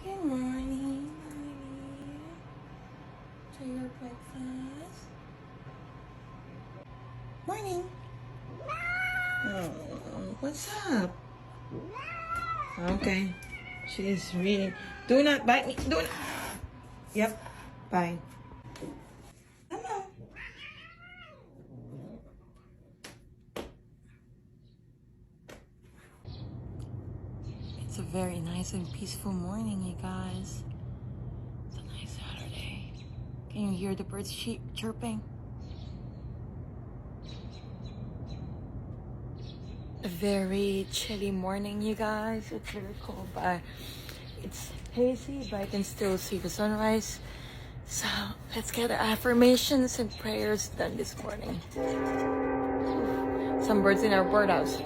Good morning, honey. To your breakfast. Morning. Oh, what's up? Okay. She's reading. Do not bite me. Do not. Yep. Bye. Come on. It's a very nice and peaceful morning, you guys. It's a nice Saturday. Can you hear the birds chirping? A very chilly morning, you guys. It's very cold, but it's hazy, but I can still see the sunrise. So let's get our affirmations and prayers done this morning. Some birds in our birdhouse.